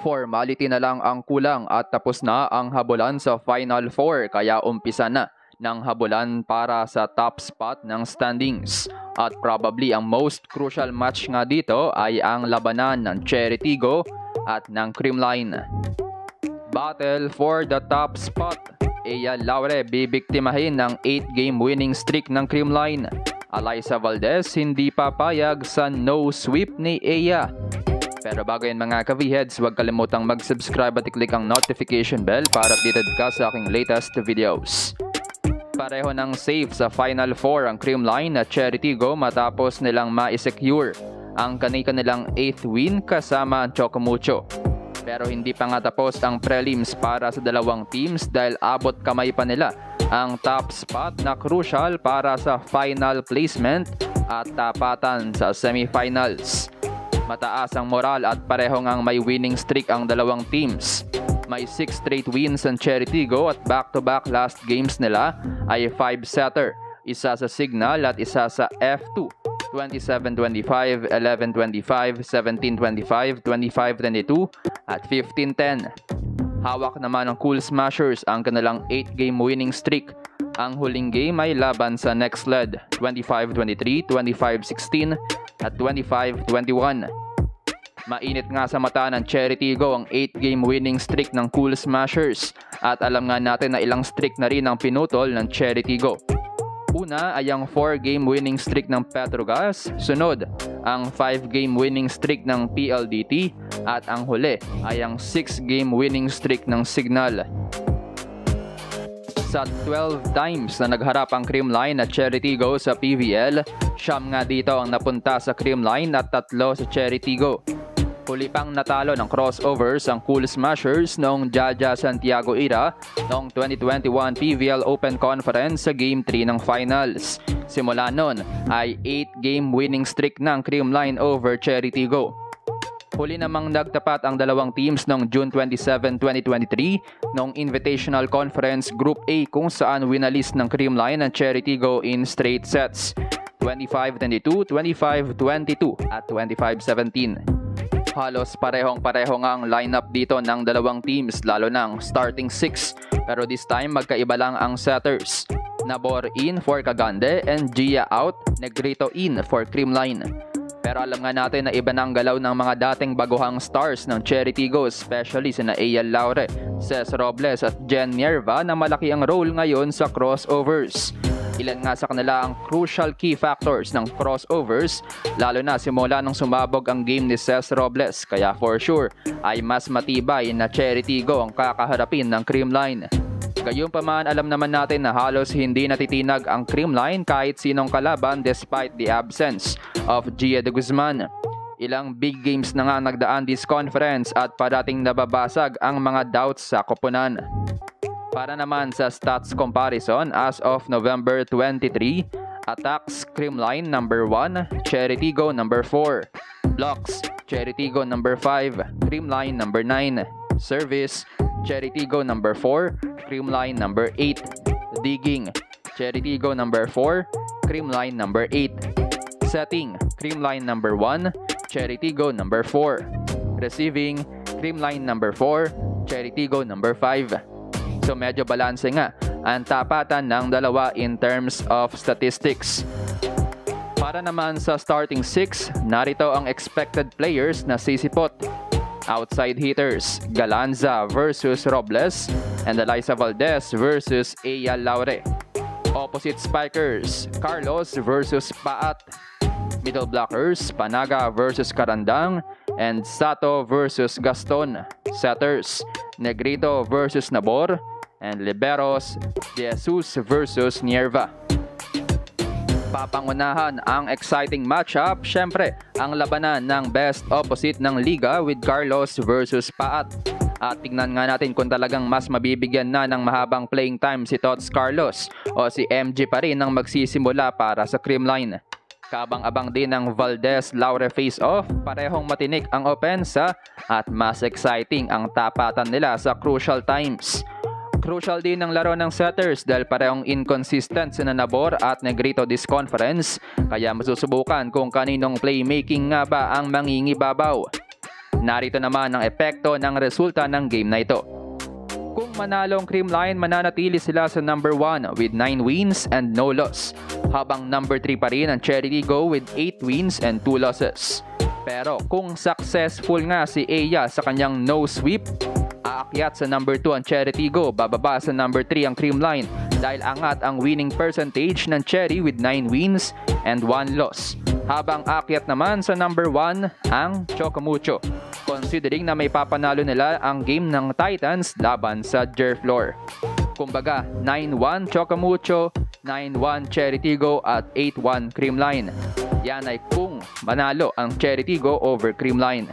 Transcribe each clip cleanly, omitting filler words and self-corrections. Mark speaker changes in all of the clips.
Speaker 1: Formality na lang ang kulang at tapos na ang habulan sa Final Four kaya umpisa na ng habulan para sa top spot ng standings. At probably ang most crucial match nga dito ay ang labanan ng Cherry Tigo at ng Creamline. Battle for the top spot. Ea Laure bibiktimahin ng 8-game winning streak ng Creamline. Alyssa Valdez hindi papayag sa no sweep ni Ea. Pero bago yan mga ka-V-Heads, huwag kalimutang mag-subscribe at i-click ang notification bell para updated ka sa aking latest videos. Pareho ng safe sa Final Four ang Creamline at Cherry Tigo matapos nilang ma-secure ang kanilang 8th win kasama ang Chocomucho. Pero hindi pa nga tapos ang prelims para sa dalawang teams dahil abot kamay pa nila ang top spot na crucial para sa final placement at tapatan sa semifinals. Mataas ang moral at pareho ngang may winning streak ang dalawang teams. May 6 straight wins ang Cherry Tigo at back-to-back last games nila ay 5-setter. Isa sa Signal at isa sa F2. 27-25, 11-25, 17-25, 25-22 at 15-10. Hawak naman ng Cool Smashers ang kanilang 8-game winning streak. Ang huling game ay laban sa next lead, 25-23, 25-16 at 25-21. Mainit nga sa mata ng Cherry Tigo ang 8-game winning streak ng Cool Smashers at alam nga natin na ilang streak na rin ang pinutol ng Cherry Tigo. Una ay ang 4-game winning streak ng Petrogas, sunod ang 5-game winning streak ng PLDT at ang huli ay ang 6-game winning streak ng Signal. Sa 12 times na nagharap ang Creamline at Cherry Tigo sa PVL, 9 nga dito ang napunta sa Creamline at 3 sa Cherry Tigo. Huli pang natalo ng crossovers ang Cool Smashers noong Jaja Santiago era noong 2021 PVL Open Conference sa Game 3 ng Finals. Simula nun ay 8-game winning streak ng Creamline over Cherry Tigo. Huli namang nagtapat ang dalawang teams noong June 27, 2023 noong Invitational Conference Group A kung saan winalis ng Creamline ang Cherry Tigo in straight sets 25-22, 25-22 at 25-17. Halos parehong-pareho nga ang lineup dito ng dalawang teams lalo ng starting 6 pero this time magkaiba lang ang setters. Nabor in for Cagande and Gia out, Negrito in for Creamline. Pero alam nga natin na iba na ang galaw ng mga dating baguhang stars ng Cherry Tigo, especially sina Ea Laure, Ces Robles at Jen Nierva na malaki ang role ngayon sa crossovers. Ilan nga sa kanila ang crucial key factors ng crossovers, lalo na simula nung sumabog ang game ni Ces Robles, kaya for sure ay mas matibay na Cherry Tigo ang kakaharapin ng Creamline. Gayunpaman alam naman natin na halos hindi natitinag ang Creamline kahit sinong kalaban despite the absence of Gia de Guzman. Ilang big games na nga nagdaan this conference at parating nababasag ang mga doubts sa koponan. Para naman sa stats comparison as of November 23, attacks Creamline number 1, Cherry Tigo number 4, blocks Cherry Tigo number 5, Creamline number 9, service Cherry Tigo number 4, Creamline number 8, digging Cherry Tigo number 4, Creamline number 8, setting Creamline number 1, Cherry Tigo number 4, receiving Creamline number 4, Cherry Tigo number 5. So medyo balanse nga ang tapatan ng dalawa in terms of statistics. Para naman sa starting 6, narito ang expected players na sisipot. Outside hitters, Galanza versus Robles and Alyssa Valdez versus Ea Laure. Opposite spikers, Carlos versus Paat. Middle blockers, Panaga versus Carandang and Sato versus Gaston. Setters, Negrito versus Nabor and liberos, Jesus versus Nierva. Papangunahan ang exciting matchup, syempre ang labanan ng best opposite ng liga with Carlos versus Paat. At tignan nga natin kung talagang mas mabibigyan na ng mahabang playing time si Tots Carlos o si MG pa rin ang magsisimula para sa Creamline. Kabang-abang din ang Valdez-Laure face-off, parehong matinik ang opensa at mas exciting ang tapatan nila sa crucial times. Crucial din ang laro ng setters dahil parehong inconsistent sina Nabor at Negrito this conference, kaya masusubukan kung kaninong playmaking nga ba ang mangingibabaw. Narito naman ang epekto ng resulta ng game na ito. Kung manalo ang Creamline, mananatili sila sa number 1 with 9 wins and no loss, habang number 3 pa rin ang Charity Go with 8 wins and 2 losses. Pero kung successful nga si Eya sa kanyang no sweep, aakyat sa number 2 ang Charity Go, bababa sa number 3 ang Creamline dahil angat ang winning percentage ng Cherry with 9 wins and 1 loss. Habang aakyat naman sa number 1 ang Chocomucho, considering na may papanalo nila ang game ng Titans laban sa Jerflor. Kumbaga, 9-1 Chocomucho, 9-1 Charity Go at 8-1 Creamline. Yan ay kung manalo ang Charity Go over Creamline.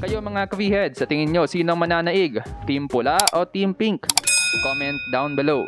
Speaker 1: Kayo mga ka-V-heads, sa tingin nyo sinong mananaig? Team Pula o Team Pink? Comment down below.